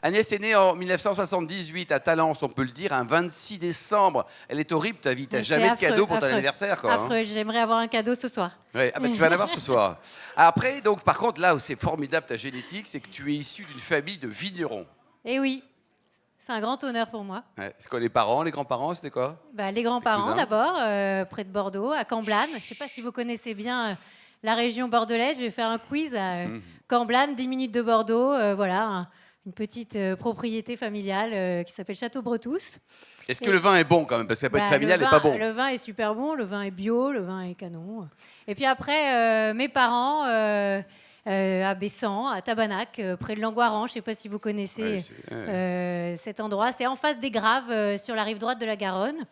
Agnès est née en 1978 à Talence, on peut le dire, un 26 décembre. Elle est horrible ta vie, t'as jamais de cadeau pour ton anniversaire, quoi. Affreux, j'aimerais avoir un cadeau ce soir. Ouais. Ah bah, tu vas en avoir ce soir. Après, donc, par contre, là où c'est formidable ta génétique, c'est que tu es issu d'une famille de vignerons. Eh oui, c'est un grand honneur pour moi. Ouais. C'est quoi les parents, les grands-parents, c'était quoi? Les grands-parents cousins. d'abord, près de Bordeaux, à Camblane. Je ne sais pas si vous connaissez bien la région bordelaise. Je vais faire un quiz à Camblane, 10 minutes de Bordeaux. Voilà, une petite propriété familiale qui s'appelle Château-Bretousse. Est-ce que le vin est bon quand même? Parce que ça peut être familial et pas bon. Le vin est super bon, le vin est bio, le vin est canon. Et puis après, mes parents à Bessan, à Tabanac, près de Langoiran, je ne sais pas si vous connaissez cet endroit. C'est en face des Graves, sur la rive droite de la Garonne.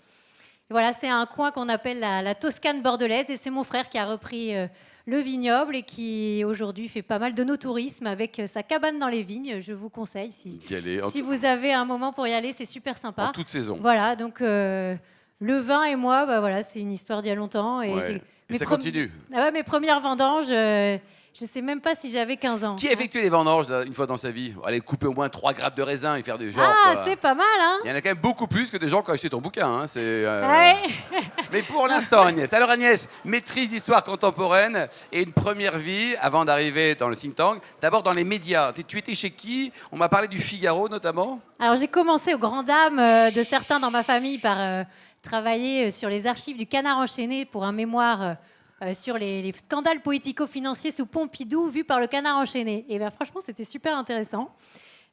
Et voilà, c'est un coin qu'on appelle la Toscane bordelaise. Et c'est mon frère qui a repris le vignoble et qui aujourd'hui fait pas mal de no-tourisme avec sa cabane dans les vignes. Je vous conseille, si vous avez un moment pour y aller, c'est super sympa. En toute saison. Voilà, donc le vin et moi, voilà, c'est une histoire d'il y a longtemps. Et ça continue. Mes premières vendanges, je ne sais même pas si j'avais 15 ans. Qui a effectué les vendanges une fois dans sa vie? Aller couper au moins 3 grappes de raisin et faire des genres. C'est pas mal, hein? Il y en a quand même beaucoup plus que des gens qui ont acheté ton bouquin. Hein. Ouais. Mais pour l'instant, Agnès. Alors Agnès, maîtrise d'histoire contemporaine et une première vie avant d'arriver dans le think tank. D'abord dans les médias. Tu étais chez qui? On m'a parlé du Figaro notamment. Alors j'ai commencé aux grandes dames de certains dans ma famille par travailler sur les archives du Canard enchaîné pour un mémoire sur les scandales politico-financiers sous Pompidou vus par le Canard enchaîné. Et franchement, c'était super intéressant.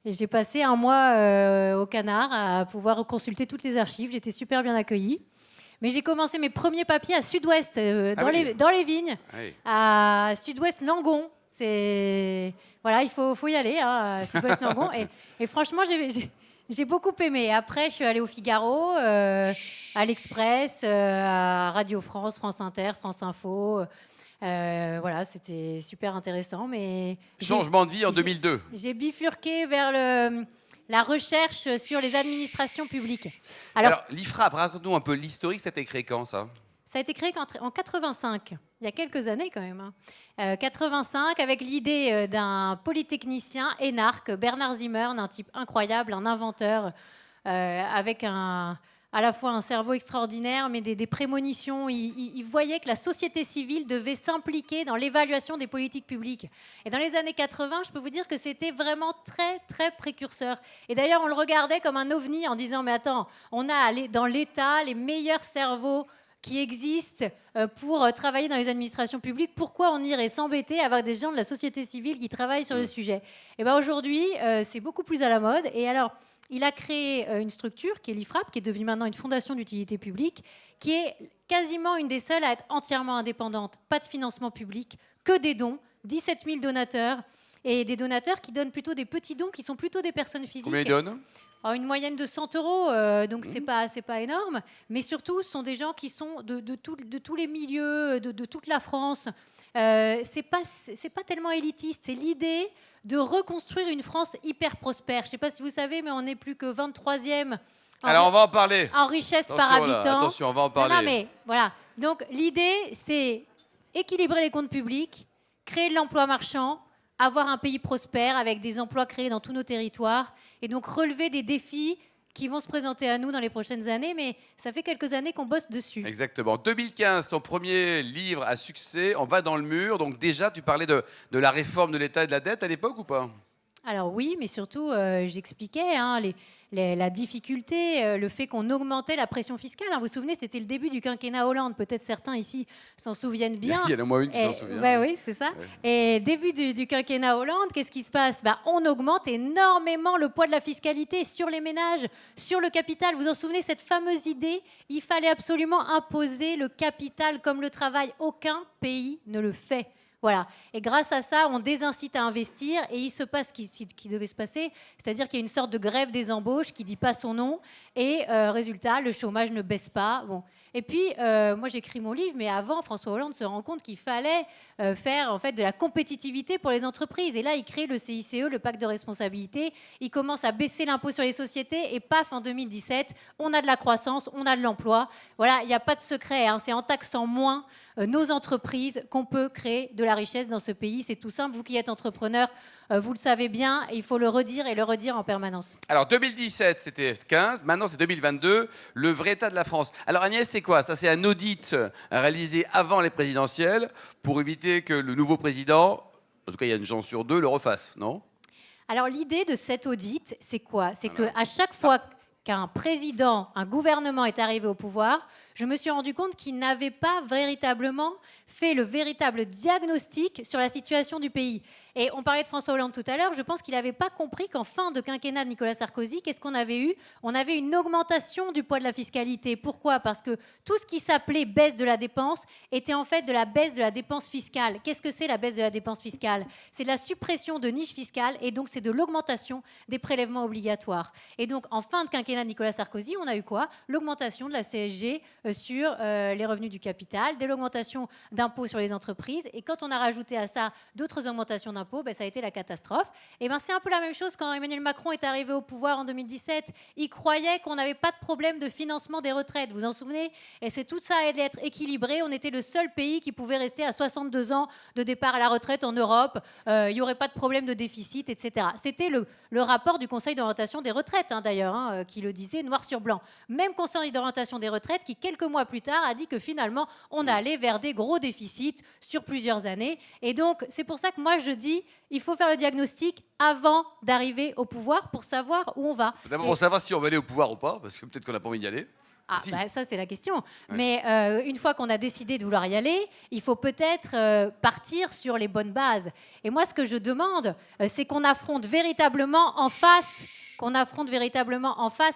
Et j'ai passé un mois au Canard à pouvoir consulter toutes les archives. J'étais super bien accueillie. Mais j'ai commencé mes premiers papiers à Sud-Ouest, dans les vignes, à Sud-Ouest Langon. Voilà, il faut y aller, à Sud-Ouest Langon. Et franchement, j'ai beaucoup aimé. Après, je suis allée au Figaro, à l'Express, à Radio France, France Inter, France Info. Voilà, c'était super intéressant. Mais changement de vie en 2002. J'ai bifurqué vers la recherche sur les administrations publiques. Alors l'IFRAP, raconte-nous un peu l'historique. Ça a été créé quand, ça? Ça a été créé en 85, il y a quelques années quand même. 85, avec l'idée d'un polytechnicien énarque, Bernard Zimmern, un type incroyable, un inventeur, avec à la fois un cerveau extraordinaire, mais des prémonitions. Il voyait que la société civile devait s'impliquer dans l'évaluation des politiques publiques. Et dans les années 80, je peux vous dire que c'était vraiment très, très précurseur. Et d'ailleurs, on le regardait comme un ovni en disant « Mais attends, on a dans l'État les meilleurs cerveaux qui existent pour travailler dans les administrations publiques. Pourquoi on irait s'embêter avec des gens de la société civile qui travaillent sur le sujet ?» Et aujourd'hui, c'est beaucoup plus à la mode. Et alors, il a créé une structure qui est l'IFRAP, qui est devenue maintenant une fondation d'utilité publique, qui est quasiment une des seules à être entièrement indépendante. Pas de financement public, que des dons, 17 000 donateurs, et des donateurs qui donnent plutôt des petits dons, qui sont plutôt des personnes physiques. Combien ils donnent? Une moyenne de 100 €, donc c'est pas énorme. Mais surtout, ce sont des gens qui sont de tous les milieux, de toute la France. C'est pas tellement élitiste. C'est l'idée de reconstruire une France hyper prospère. Je ne sais pas si vous savez, mais on n'est plus que 23e. Alors, on va en parler. En richesse par habitant. Attention, on va en parler. Non, mais voilà. Donc, l'idée, c'est équilibrer les comptes publics, créer de l'emploi marchand, avoir un pays prospère avec des emplois créés dans tous nos territoires et donc relever des défis qui vont se présenter à nous dans les prochaines années, mais ça fait quelques années qu'on bosse dessus. Exactement. 2015, ton premier livre à succès, On va dans le mur. Donc déjà, tu parlais de la réforme de l'État et de la dette à l'époque ou pas? Alors oui, mais surtout, j'expliquais la difficulté, le fait qu'on augmentait la pression fiscale. Vous vous souvenez, c'était le début du quinquennat Hollande. Peut-être certains ici s'en souviennent bien. Il y en a moins une qui s'en souvient. Oui, c'est ça. Ouais. Et début du quinquennat Hollande, qu'est-ce qui se passe? On augmente énormément le poids de la fiscalité sur les ménages, sur le capital. Vous vous en souvenez, cette fameuse idée, il fallait absolument imposer le capital comme le travail. Aucun pays ne le fait. Voilà. Et grâce à ça, on désincite à investir et il se passe ce qui devait se passer, c'est-à-dire qu'il y a une sorte de grève des embauches qui ne dit pas son nom et résultat, le chômage ne baisse pas. Bon. Et puis, moi, j'écris mon livre, mais avant, François Hollande se rend compte qu'il fallait faire en fait, de la compétitivité pour les entreprises. Et là, il crée le CICE, le pacte de responsabilité. Il commence à baisser l'impôt sur les sociétés et paf, en 2017, on a de la croissance, on a de l'emploi. Voilà, il n'y a pas de secret. C'est en taxant moins nos entreprises qu'on peut créer de la richesse dans ce pays. C'est tout simple. Vous qui êtes entrepreneur, Vous le savez bien, il faut le redire et le redire en permanence. Alors 2017, c'était 15, maintenant c'est 2022, le vrai état de la France. Alors Agnès, c'est quoi? Ça, c'est un audit réalisé avant les présidentielles pour éviter que le nouveau président, en tout cas il y a une chance sur 2, le refasse, non? Alors l'idée de cet audit, c'est quoi? C'est qu'à chaque fois qu'un président, un gouvernement est arrivé au pouvoir, je me suis rendu compte qu'il n'avait pas véritablement fait le véritable diagnostic sur la situation du pays. Et on parlait de François Hollande tout à l'heure, je pense qu'il n'avait pas compris qu'en fin de quinquennat de Nicolas Sarkozy, qu'est-ce qu'on avait eu? On avait une augmentation du poids de la fiscalité. Pourquoi? Parce que tout ce qui s'appelait baisse de la dépense était en fait de la baisse de la dépense fiscale. Qu'est-ce que c'est la baisse de la dépense fiscale? C'est de la suppression de niches fiscales et donc c'est de l'augmentation des prélèvements obligatoires. Et donc en fin de quinquennat de Nicolas Sarkozy, on a eu quoi? L'augmentation de la CSG sur les revenus du capital, de l'augmentation d'impôts sur les entreprises. Et quand on a rajouté à ça d'autres augmentations d'impôts, ça a été la catastrophe. Et c'est un peu la même chose quand Emmanuel Macron est arrivé au pouvoir en 2017. Il croyait qu'on n'avait pas de problème de financement des retraites. Vous vous en souvenez? Et c'est tout ça allait être équilibré. On était le seul pays qui pouvait rester à 62 ans de départ à la retraite en Europe. Il n'y aurait pas de problème de déficit, etc. C'était le rapport du Conseil d'orientation des retraites, d'ailleurs, qui le disait noir sur blanc. Même Conseil d'orientation des retraites qui, quelques mois plus tard, a dit que finalement, on allait vers des gros déficits sur plusieurs années. Et donc, c'est pour ça que moi, je dis, il faut faire le diagnostic avant d'arriver au pouvoir pour savoir où on va. D'abord, pour savoir si on va aller au pouvoir ou pas, parce que peut-être qu'on n'a pas envie d'y aller. Si. Ça, c'est la question. Ouais. Mais une fois qu'on a décidé de vouloir y aller, il faut peut-être partir sur les bonnes bases. Et moi, ce que je demande, c'est qu'on affronte véritablement en face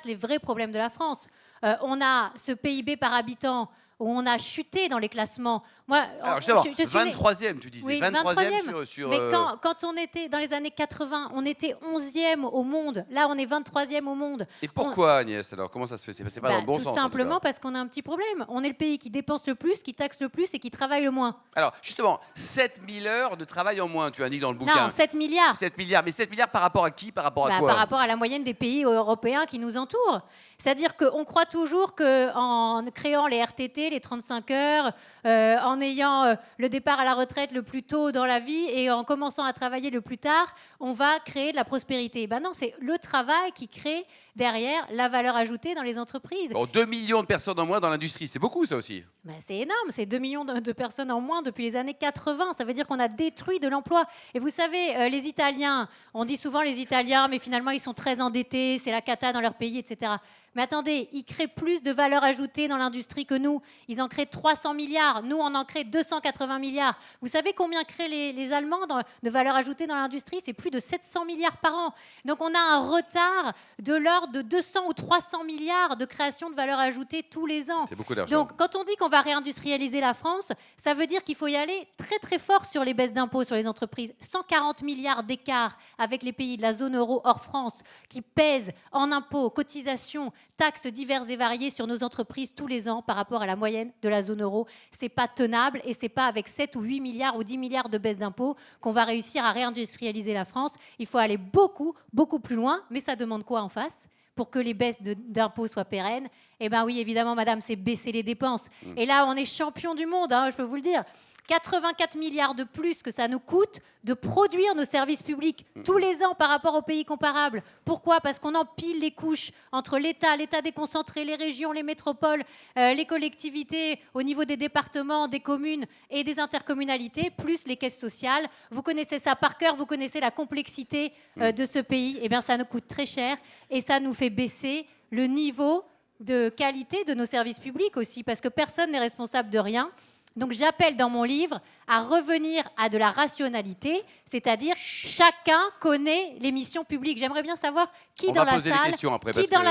les vrais problèmes de la France. On a ce PIB par habitant où on a chuté dans les classements. Moi, alors, je 23e, tu disais. Oui, 23e sur mais quand on était dans les années 80, on était 11e au monde. Là, on est 23e au monde. Et pourquoi, Agnès, alors? Comment ça se fait? C'est pas dans le bon sens. Tout simplement parce qu'on a un petit problème. On est le pays qui dépense le plus, qui taxe le plus et qui travaille le moins. Alors, justement, 7000 heures de travail en moins, tu indiques dans le bouquin. Non, 7 milliards. 7 milliards. Mais 7 milliards par rapport à qui? Par rapport à quoi? Par rapport à la moyenne des pays européens qui nous entourent. C'est-à-dire qu'on croit toujours qu'en créant les RTT, les 35 heures, en ayant le départ à la retraite le plus tôt dans la vie et en commençant à travailler le plus tard, on va créer de la prospérité. Non, c'est le travail qui crée derrière la valeur ajoutée dans les entreprises. Bon, 2 millions de personnes en moins dans l'industrie, c'est beaucoup ça aussi. C'est énorme, c'est 2 millions de personnes en moins depuis les années 80. Ça veut dire qu'on a détruit de l'emploi. Et vous savez, les Italiens, on dit souvent les Italiens, mais finalement ils sont très endettés, c'est la cata dans leur pays, etc. Mais attendez, ils créent plus de valeur ajoutée dans l'industrie que nous. Ils en créent 300 milliards. Nous, on en crée 280 milliards. Vous savez combien créent les Allemands de valeur ajoutée dans l'industrie? C'est plus de 700 milliards par an. Donc, on a un retard de l'ordre de 200 ou 300 milliards de création de valeur ajoutée tous les ans. C'est beaucoup d'argent. Donc, quand on dit qu'on va réindustrialiser la France, ça veut dire qu'il faut y aller très, très fort sur les baisses d'impôts sur les entreprises. 140 milliards d'écart avec les pays de la zone euro hors France qui pèsent en impôts, cotisations, taxes diverses et variées sur nos entreprises tous les ans par rapport à la moyenne de la zone euro. C'est pas tenable et c'est pas avec 7 ou 8 milliards ou 10 milliards de baisse d'impôts qu'on va réussir à réindustrialiser la France. Il faut aller beaucoup, beaucoup plus loin. Mais ça demande quoi en face pour que les baisses d'impôts soient pérennes? Eh bien oui, évidemment, madame, c'est baisser les dépenses. Et là, on est champion du monde, je peux vous le dire. 84 milliards de plus que ça nous coûte de produire nos services publics tous les ans par rapport aux pays comparables. Pourquoi? Parce qu'on empile les couches entre l'État déconcentré, les régions, les métropoles, les collectivités au niveau des départements, des communes et des intercommunalités, plus les caisses sociales. Vous connaissez ça par cœur, vous connaissez la complexité de ce pays. Eh bien, ça nous coûte très cher et ça nous fait baisser le niveau de qualité de nos services publics aussi, parce que personne n'est responsable de rien. Donc j'appelle dans mon livre à revenir à de la rationalité, c'est-à-dire chacun connaît les missions publiques. J'aimerais bien savoir qui dans la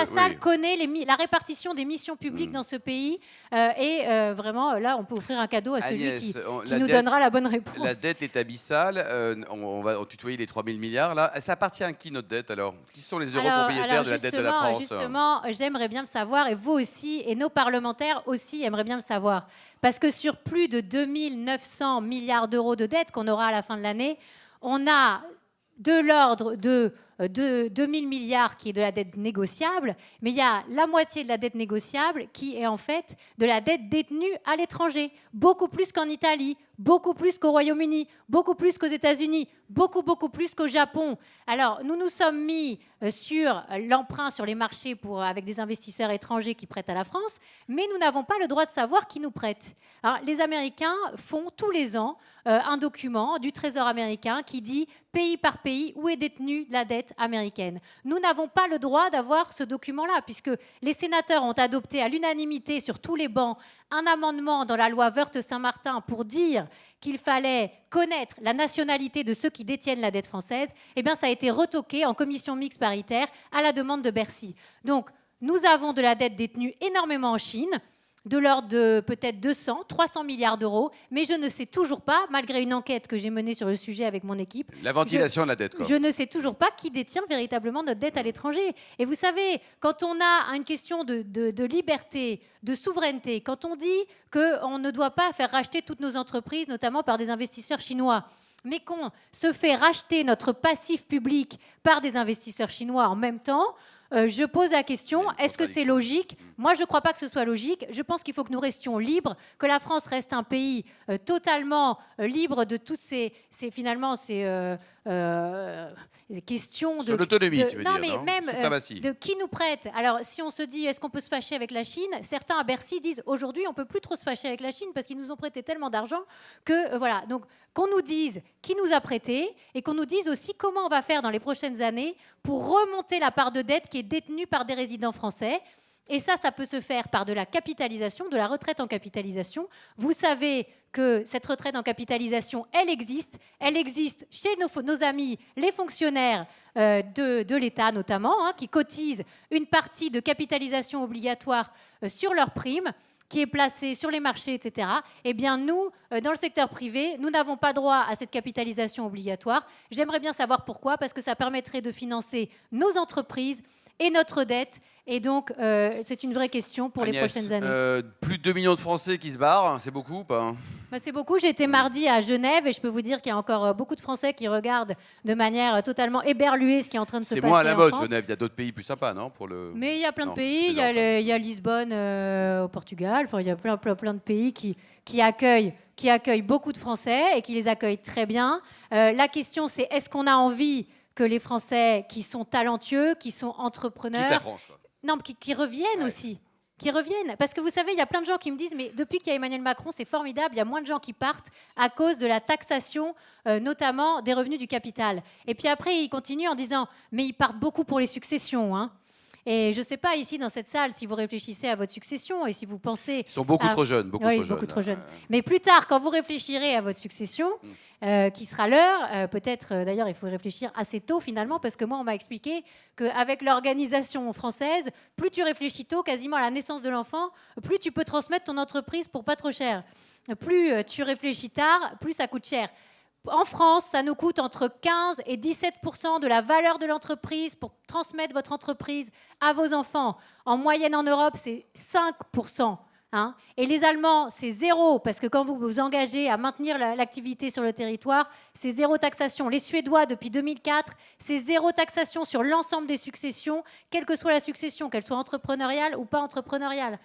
salle connaît la répartition des missions publiques dans ce pays. Vraiment, là, on peut offrir un cadeau à celui qui nous donnera la bonne réponse. La dette est abyssale. On va tutoyer les 3 000 milliards. Là. Ça appartient à qui, notre dette, alors? Qui sont les heureux propriétaires de la dette de la France? Justement, j'aimerais bien le savoir, et vous aussi, et nos parlementaires aussi aimeraient bien le savoir. Parce que sur plus de 2 900 milliards d'euros de dettes qu'on aura à la fin de l'année, on a de l'ordre de de 2000 milliards qui est de la dette négociable, mais il y a la moitié de la dette négociable qui est en fait de la dette détenue à l'étranger, beaucoup plus qu'en Italie, beaucoup plus qu'au Royaume-Uni, beaucoup plus qu'aux États-Unis, beaucoup plus qu'au Japon. Alors, nous nous sommes mis sur l'emprunt sur les marchés avec des investisseurs étrangers qui prêtent à la France, mais nous n'avons pas le droit de savoir qui nous prête. Alors, les Américains font tous les ans un document du Trésor américain qui dit pays par pays où est détenue la dette américaine. Nous n'avons pas le droit d'avoir ce document-là, puisque les sénateurs ont adopté à l'unanimité sur tous les bancs un amendement dans la loi Woerth-Saint-Martin pour dire qu'il fallait connaître la nationalité de ceux qui détiennent la dette française. Eh bien, ça a été retoqué en commission mixte paritaire à la demande de Bercy. Donc, nous avons de la dette détenue énormément en Chine, de l'ordre de peut-être 200, 300 milliards d'euros, mais je ne sais toujours pas, malgré une enquête que j'ai menée sur le sujet avec mon équipe, la ventilation de la dette, quoi. Je ne sais toujours pas qui détient véritablement notre dette à l'étranger. Et vous savez, quand on a une question de liberté, de souveraineté, quand on dit qu'on ne doit pas faire racheter toutes nos entreprises, notamment par des investisseurs chinois, mais qu'on se fait racheter notre passif public par des investisseurs chinois en même temps, je pose la question, est-ce que c'est logique? Moi, je ne crois pas que ce soit logique. Je pense qu'il faut que nous restions libres, que la France reste un pays totalement libre de toutes ces questions Sur l'autonomie, tu veux non, dire, mais non? même Suprématie. de qui nous prête. Alors, si on se dit, est-ce qu'on peut se fâcher avec la Chine? Certains à Bercy disent, aujourd'hui, on ne peut plus trop se fâcher avec la Chine parce qu'ils nous ont prêté tellement d'argent que, voilà. Donc, qu'on nous dise qui nous a prêté et qu'on nous dise aussi comment on va faire dans les prochaines années pour remonter la part de dette qui est détenue par des résidents français. Et ça peut se faire par de la capitalisation, de la retraite en capitalisation. Vous savez que cette retraite en capitalisation, elle existe chez nos amis, les fonctionnaires de l'État notamment, qui cotisent une partie de capitalisation obligatoire sur leurs primes, qui est placée sur les marchés, etc. Eh bien, nous, dans le secteur privé, nous n'avons pas droit à cette capitalisation obligatoire. J'aimerais bien savoir pourquoi, parce que ça permettrait de financer nos entreprises et notre dette. Et donc, c'est une vraie question pour les prochaines années. Plus de 2 millions de Français qui se barrent, c'est beaucoup ou pas? C'est beaucoup. J'ai été mardi à Genève et je peux vous dire qu'il y a encore beaucoup de Français qui regardent de manière totalement éberluée ce qui est en train de se passer en France. C'est moins à la mode, Genève. Il y a d'autres pays plus sympas, non pour le... Mais il y a plein de pays. Il y a Lisbonne au Portugal. Enfin, il y a plein de pays qui accueillent beaucoup de Français et qui les accueillent très bien. La question, c'est est-ce qu'on a envie que les Français qui sont talentueux, qui sont entrepreneurs... Quitte la France, quoi. Non, qui reviennent aussi. Qui reviennent. Parce que vous savez, il y a plein de gens qui me disent mais depuis qu'il y a Emmanuel Macron, c'est formidable, il y a moins de gens qui partent à cause de la taxation, notamment des revenus du capital. Et puis après, ils continuent en disant mais ils partent beaucoup pour les successions, hein. Et je ne sais pas, ici, dans cette salle, si vous réfléchissez à votre succession et si vous pensez... Ils sont beaucoup trop jeunes. Beaucoup trop jeunes. Mais plus tard, quand vous réfléchirez à votre succession, qui sera l'heure, peut-être, d'ailleurs, il faut réfléchir assez tôt, finalement, parce que moi, on m'a expliqué qu'avec l'organisation française, plus tu réfléchis tôt, quasiment à la naissance de l'enfant, plus tu peux transmettre ton entreprise pour pas trop cher. Plus tu réfléchis tard, plus ça coûte cher. En France, ça nous coûte entre 15 et 17% de la valeur de l'entreprise pour transmettre votre entreprise à vos enfants. En moyenne en Europe, c'est 5%. Hein. Et les Allemands, c'est 0, parce que quand vous vous engagez à maintenir l'activité sur le territoire, c'est 0 taxation. Les Suédois, depuis 2004, c'est 0 taxation sur l'ensemble des successions, quelle que soit la succession, qu'elle soit entrepreneuriale ou pas entrepreneuriale.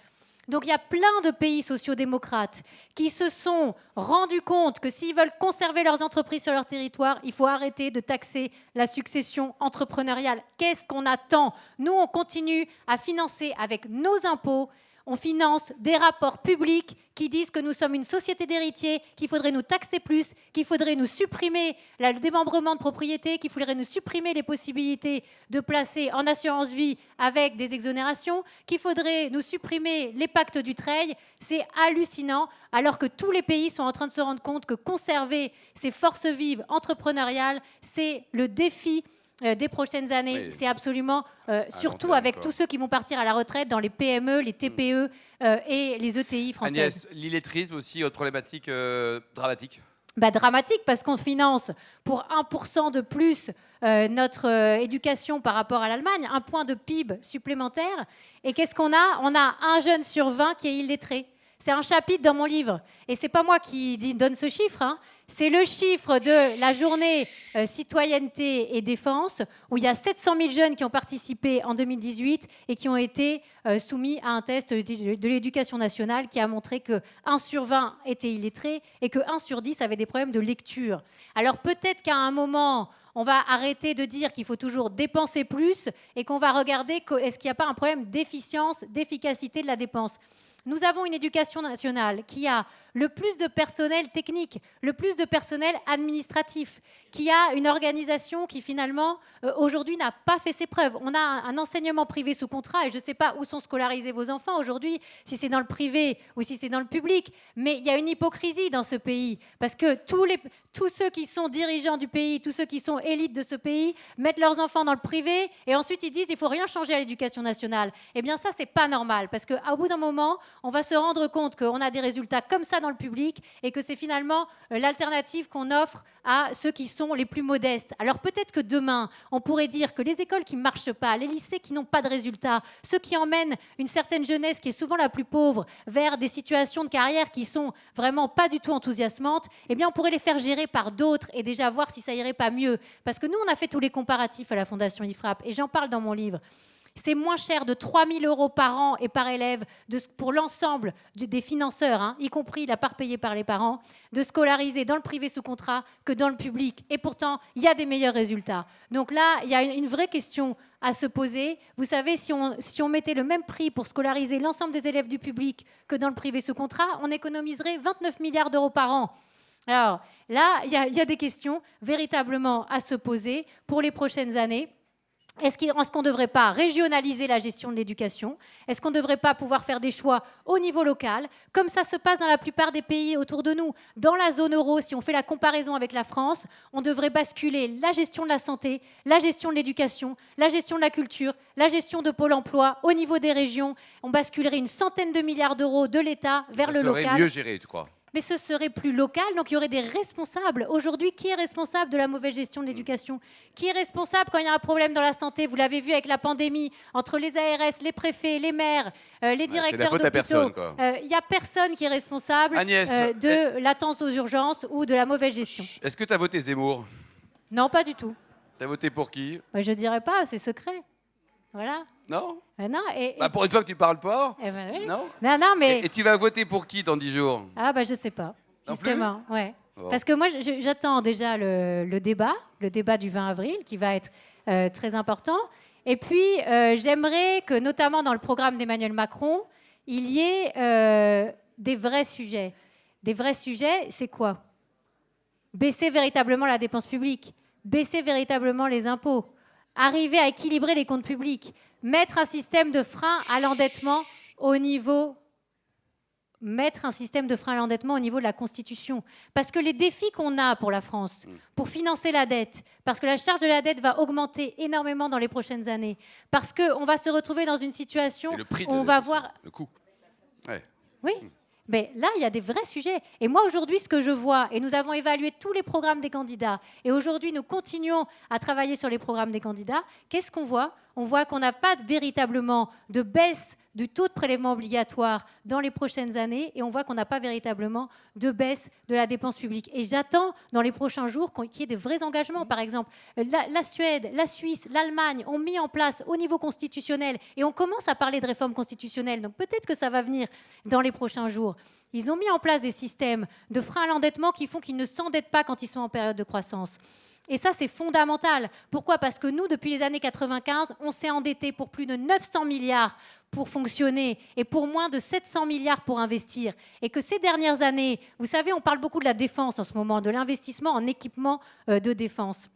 Donc il y a plein de pays sociodémocrates qui se sont rendus compte que s'ils veulent conserver leurs entreprises sur leur territoire, il faut arrêter de taxer la succession entrepreneuriale. Qu'est-ce qu'on attend? Nous, on continue à financer avec nos impôts. On finance des rapports publics qui disent que nous sommes une société d'héritiers, qu'il faudrait nous taxer plus, qu'il faudrait nous supprimer le démembrement de propriété, qu'il faudrait nous supprimer les possibilités de placer en assurance vie avec des exonérations, qu'il faudrait nous supprimer les pactes Dutreil. C'est hallucinant, alors que tous les pays sont en train de se rendre compte que conserver ces forces vives entrepreneuriales, c'est le défi des prochaines années. Oui. C'est absolument, surtout avec tous ceux qui vont partir à la retraite dans les PME, les TPE et les ETI françaises. Agnès, l'illettrisme aussi, autre problématique dramatique. Dramatique parce qu'on finance pour 1% de plus notre éducation par rapport à l'Allemagne, 1 point de PIB supplémentaire. Et qu'est-ce qu'on a? On a 1 jeune sur 20 qui est illettré. C'est un chapitre dans mon livre. Et ce n'est pas moi qui donne ce chiffre, hein. C'est le chiffre de la journée citoyenneté et défense, où il y a 700 000 jeunes qui ont participé en 2018 et qui ont été soumis à un test de l'éducation nationale qui a montré que 1 sur 20 était illettré et que 1 sur 10 avait des problèmes de lecture. Alors peut-être qu'à un moment, on va arrêter de dire qu'il faut toujours dépenser plus et qu'on va regarder est-ce qu'il n'y a pas un problème d'efficience, d'efficacité de la dépense. Nous avons une éducation nationale qui a le plus de personnel technique, le plus de personnel administratif, qui a une organisation qui finalement, aujourd'hui, n'a pas fait ses preuves. On a un enseignement privé sous contrat et je ne sais pas où sont scolarisés vos enfants aujourd'hui, si c'est dans le privé ou si c'est dans le public, mais il y a une hypocrisie dans ce pays parce que tous ceux qui sont dirigeants du pays, tous ceux qui sont élites de ce pays mettent leurs enfants dans le privé et ensuite ils disent il ne faut rien changer à l'éducation nationale. Eh bien ça, c'est pas normal parce qu'au bout d'un moment, on va se rendre compte qu'on a des résultats comme ça dans le public et que c'est finalement l'alternative qu'on offre à ceux qui sont les plus modestes. Alors peut-être que demain, on pourrait dire que les écoles qui ne marchent pas, les lycées qui n'ont pas de résultats, ceux qui emmènent une certaine jeunesse qui est souvent la plus pauvre vers des situations de carrière qui sont vraiment pas du tout enthousiasmantes, eh bien on pourrait les faire gérer par d'autres et déjà voir si ça irait pas mieux. Parce que nous, on a fait tous les comparatifs à la Fondation IFRAP et j'en parle dans mon livre. C'est moins cher de 3 000 € par an et par élève pour l'ensemble des financeurs, hein, y compris la part payée par les parents, de scolariser dans le privé sous contrat que dans le public. Et pourtant, il y a des meilleurs résultats. Donc là, il y a une vraie question à se poser. Vous savez, si on mettait le même prix pour scolariser l'ensemble des élèves du public que dans le privé sous contrat, on économiserait 29 milliards d'euros par an. Alors là, il y a des questions véritablement à se poser pour les prochaines années. Est-ce qu'on ne devrait pas régionaliser la gestion de l'éducation? Est-ce qu'on ne devrait pas pouvoir faire des choix au niveau local, comme ça se passe dans la plupart des pays autour de nous? Dans la zone euro, si on fait la comparaison avec la France, on devrait basculer la gestion de la santé, la gestion de l'éducation, la gestion de la culture, la gestion de Pôle emploi au niveau des régions. On basculerait une centaine de milliards d'euros de l'État vers le local. Ça serait mieux géré, tu crois? Mais ce serait plus local, donc il y aurait des responsables. Aujourd'hui, qui est responsable de la mauvaise gestion de l'éducation? Qui est responsable quand il y a un problème dans la santé? Vous l'avez vu avec la pandémie, entre les ARS, les préfets, les maires, les directeurs d'hôpitaux. Il n'y a personne qui est responsable de l'attente aux urgences ou de la mauvaise gestion. Est-ce que tu as voté Zemmour? Non, pas du tout. Tu as voté pour qui? Je ne dirais pas, c'est secret. Voilà. Non? Non, pour une fois que tu parles pas? Oui. Non? Non, mais... Et tu vas voter pour qui dans 10 jours? Je sais pas. Non justement, plus? Ouais. Bon. Parce que moi, j'attends déjà le débat du 20 avril, qui va être très important. Et puis, j'aimerais que, notamment dans le programme d'Emmanuel Macron, il y ait des vrais sujets. Des vrais sujets, c'est quoi? Baisser véritablement la dépense publique, baisser véritablement les impôts, arriver à équilibrer les comptes publics, mettre un système de frein à l'endettement au niveau de la Constitution. Parce que les défis qu'on a pour la France, pour financer la dette, parce que la charge de la dette va augmenter énormément dans les prochaines années, parce qu'on va se retrouver dans une situation où on va voir... Le coût. Ouais. Oui. Mais là, il y a des vrais sujets. Et moi, aujourd'hui, ce que je vois, et nous avons évalué tous les programmes des candidats, et aujourd'hui, nous continuons à travailler sur les programmes des candidats, qu'est-ce qu'on voit? On voit qu'on n'a pas véritablement de baisse du taux de prélèvement obligatoire dans les prochaines années, et on voit qu'on n'a pas véritablement de baisse de la dépense publique. Et j'attends dans les prochains jours qu'il y ait des vrais engagements. Par exemple, la Suède, la Suisse, l'Allemagne ont mis en place au niveau constitutionnel, et on commence à parler de réforme constitutionnelle, donc peut-être que ça va venir dans les prochains jours. Ils ont mis en place des systèmes de frein à l'endettement qui font qu'ils ne s'endettent pas quand ils sont en période de croissance. Et ça, c'est fondamental. Pourquoi? Parce que nous, depuis les années 95, on s'est endetté pour plus de 900 milliards pour fonctionner et pour moins de 700 milliards pour investir. Et que ces dernières années, vous savez, on parle beaucoup de la défense en ce moment, de l'investissement en équipement de défense.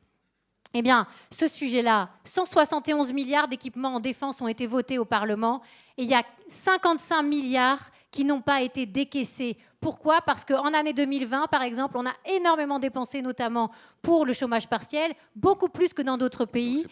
Eh bien, ce sujet-là, 171 milliards d'équipements en défense ont été votés au Parlement et il y a 55 milliards qui n'ont pas été décaissés. Pourquoi? Parce qu'en année 2020, par exemple, on a énormément dépensé, notamment pour le chômage partiel, beaucoup plus que dans d'autres pays,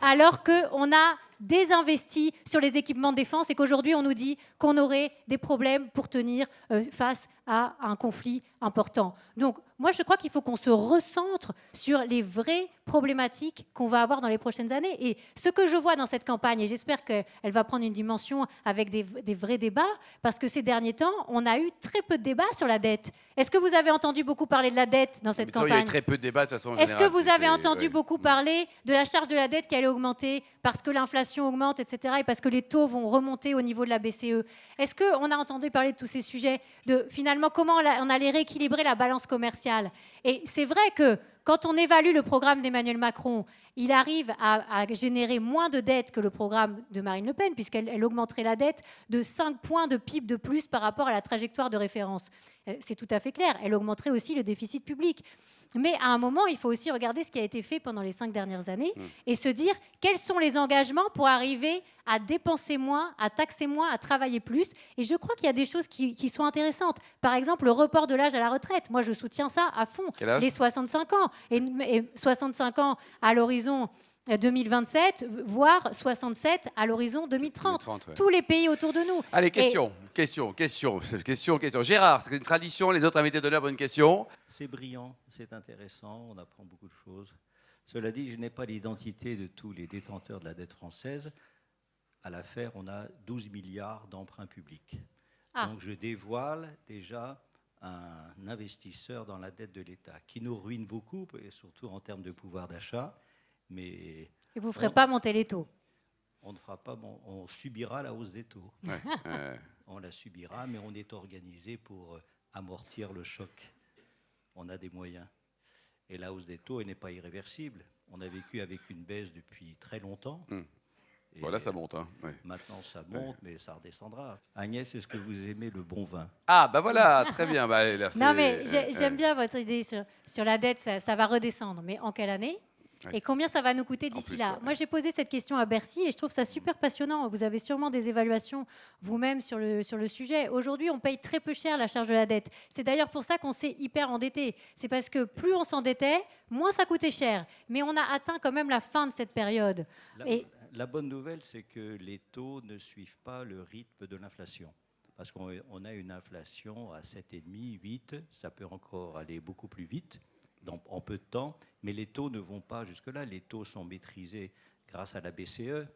alors qu'on a désinvesti sur les équipements de défense et qu'aujourd'hui, on nous dit qu'on aurait des problèmes pour tenir face à un conflit important. Donc, moi, je crois qu'il faut qu'on se recentre sur les vrais problématiques qu'on va avoir dans les prochaines années. Et ce que je vois dans cette campagne, et j'espère qu'elle va prendre une dimension avec des vrais débats, parce que ces derniers temps, on a eu très peu de débats sur la dette. Est-ce que vous avez entendu beaucoup parler de la dette dans cette Il y a eu campagne ? très peu de débats de toute façon. Est-ce que vous avez entendu beaucoup parler de la charge de la dette qui allait augmenter parce que l'inflation augmente, etc., et parce que les taux vont remonter au niveau de la BCE ? Est-ce qu'on a entendu parler de tous ces sujets, de finalement comment on allait rééquilibrer la balance commerciale ? Et c'est vrai que quand on évalue le programme d'Emmanuel Macron, il arrive à générer moins de dettes que le programme de Marine Le Pen, puisqu'elle augmenterait la dette de 5 points de PIB de plus par rapport à la trajectoire de référence. C'est tout à fait clair. Elle augmenterait aussi le déficit public. Mais à un moment, il faut aussi regarder ce qui a été fait pendant les 5 dernières années et se dire quels sont les engagements pour arriver à dépenser moins, à taxer moins, à travailler plus. Et je crois qu'il y a des choses qui sont intéressantes. Par exemple, le report de l'âge à la retraite. Moi, je soutiens ça à fond. Quel âge ? Les 65 ans. Et 65 ans à l'horizon 2027, voire 67 à l'horizon 2030. 2030, ouais. Tous les pays autour de nous. Allez, question. Gérard, c'est une tradition, les autres invités d'honneur pour une question. C'est brillant, c'est intéressant, on apprend beaucoup de choses. Cela dit, je n'ai pas l'identité de tous les détenteurs de la dette française. À l'affaire, on a 12 milliards d'emprunts publics. Donc je dévoile déjà un investisseur dans la dette de l'État qui nous ruine beaucoup, et surtout en termes de pouvoir d'achat. Mais Et vous ne ferez pas monter les taux. On ne fera pas, on subira la hausse des taux. Ouais. On la subira, mais on est organisé pour amortir le choc. On a des moyens. Et la hausse des taux, elle n'est pas irréversible. On a vécu avec une baisse depuis très longtemps. Voilà, ça monte. Hein. Ouais. Maintenant, ça monte, mais ça redescendra. Agnès, est-ce que vous aimez le bon vin ? Ah, bah voilà, très bien. Bah, là, Non, mais j'aime bien votre idée sur la dette, ça va redescendre. Mais en quelle année ? Et combien ça va nous coûter d'ici là ? Moi, j'ai posé cette question à Bercy et je trouve ça super passionnant. Vous avez sûrement des évaluations vous-même sur le sujet. Aujourd'hui, on paye très peu cher la charge de la dette. C'est d'ailleurs pour ça qu'on s'est hyper endetté. C'est parce que plus on s'endettait, moins ça coûtait cher. Mais on a atteint quand même la fin de cette période. La bonne nouvelle, c'est que les taux ne suivent pas le rythme de l'inflation. Parce qu'on a une inflation à 7,5, 8. Ça peut encore aller beaucoup plus vite. En peu de temps, mais les taux ne vont pas jusque-là. Les taux sont maîtrisés grâce à la BCE,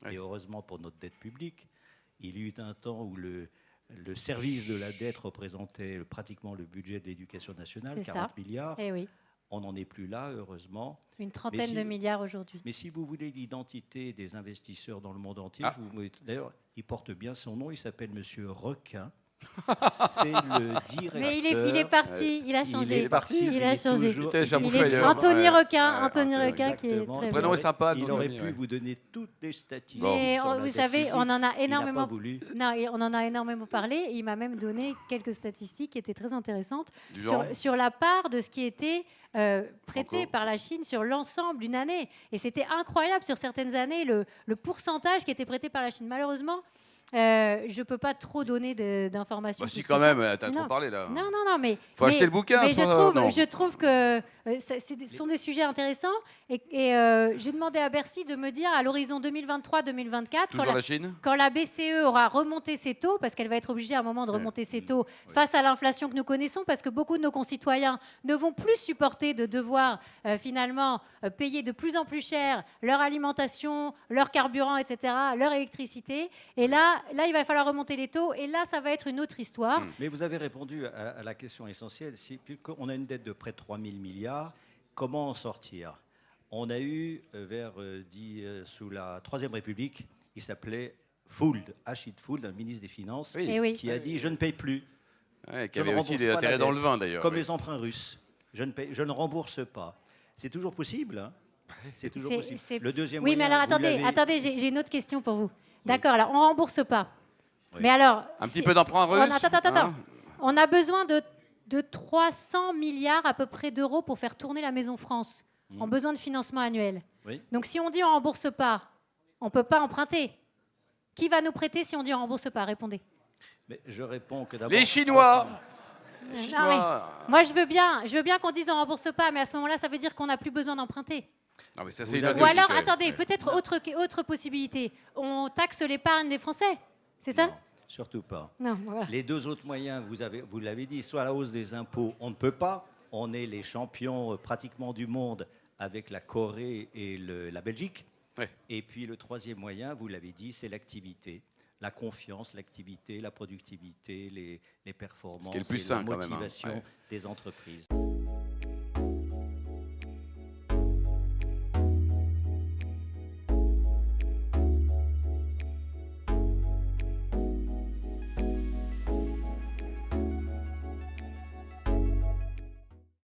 et heureusement pour notre dette publique. Il y eut un temps où le service de la dette représentait pratiquement le budget de l'éducation nationale, 40 milliards. Eh oui. On n'en est plus là, heureusement. Une trentaine de milliards aujourd'hui. Mais si vous voulez l'identité des investisseurs dans le monde entier, d'ailleurs, il porte bien son nom, il s'appelle Monsieur Requin. C'est le directeur. Mais il est parti, il a changé. Il est parti. Il a changé. Anthony Requin qui est très Le prénom est sympa. Il aurait pu vous donner toutes les statistiques. Mais sur la vous savez, on en a énormément. Il n'a pas voulu. Non, on en a énormément parlé. Il m'a même donné quelques statistiques qui étaient très intéressantes sur la part de ce qui était prêté par la Chine sur l'ensemble d'une année. Et c'était incroyable sur certaines années le pourcentage qui était prêté par la Chine. Malheureusement. Je ne peux pas trop donner d'informations. Bah si, quand même, t'as trop parlé là. Non, mais. Faut acheter le bouquin. Mais je trouve que ce sont des sujets intéressants. Et j'ai demandé à Bercy de me dire à l'horizon 2023-2024, quand la BCE aura remonté ses taux, parce qu'elle va être obligée à un moment de remonter ses taux face à l'inflation que nous connaissons, parce que beaucoup de nos concitoyens ne vont plus supporter de devoir finalement payer de plus en plus cher leur alimentation, leur carburant, etc., leur électricité. Et là, il va falloir remonter les taux. Et là, ça va être une autre histoire. Mais vous avez répondu à la question essentielle. On a une dette de près de 3 000 milliards. Comment en sortir ? On a eu, sous la Troisième République, il s'appelait Fould, Achid Fould, un ministre des Finances, qui a dit « je ne paye plus ». Qui avait aussi des intérêts dans le vin, d'ailleurs. Comme les emprunts russes. Je ne rembourse pas. C'est toujours possible, hein ? C'est toujours possible. Le deuxième oui, moyen, mais alors attendez, j'ai une autre question pour vous. D'accord, alors on ne rembourse pas. Oui. Mais alors... Un petit peu d'emprunt russe. Attends. On a besoin de 300 milliards à peu près d'euros pour faire tourner la Maison France. On a besoin de financement annuel. Oui. Donc si on dit on ne rembourse pas, on ne peut pas emprunter. Qui va nous prêter si on dit on ne rembourse pas ? Répondez. Mais je réponds que d'abord... Les Chinois. Moi, je veux bien qu'on dise on ne rembourse pas, mais à ce moment-là, ça veut dire qu'on n'a plus besoin d'emprunter. Non, mais ça, Ou alors, attendez, peut-être autre possibilité. On taxe l'épargne des Français, c'est ça ? Non, surtout pas. Non, voilà. Les deux autres moyens, vous l'avez dit, soit la hausse des impôts, on ne peut pas. On est les champions pratiquement du monde avec la Corée et la Belgique. Ouais. Et puis le troisième moyen, vous l'avez dit, c'est l'activité. La confiance, l'activité, la productivité, les performances, le plus et sain, la quand même, hein. motivation Ouais. des entreprises.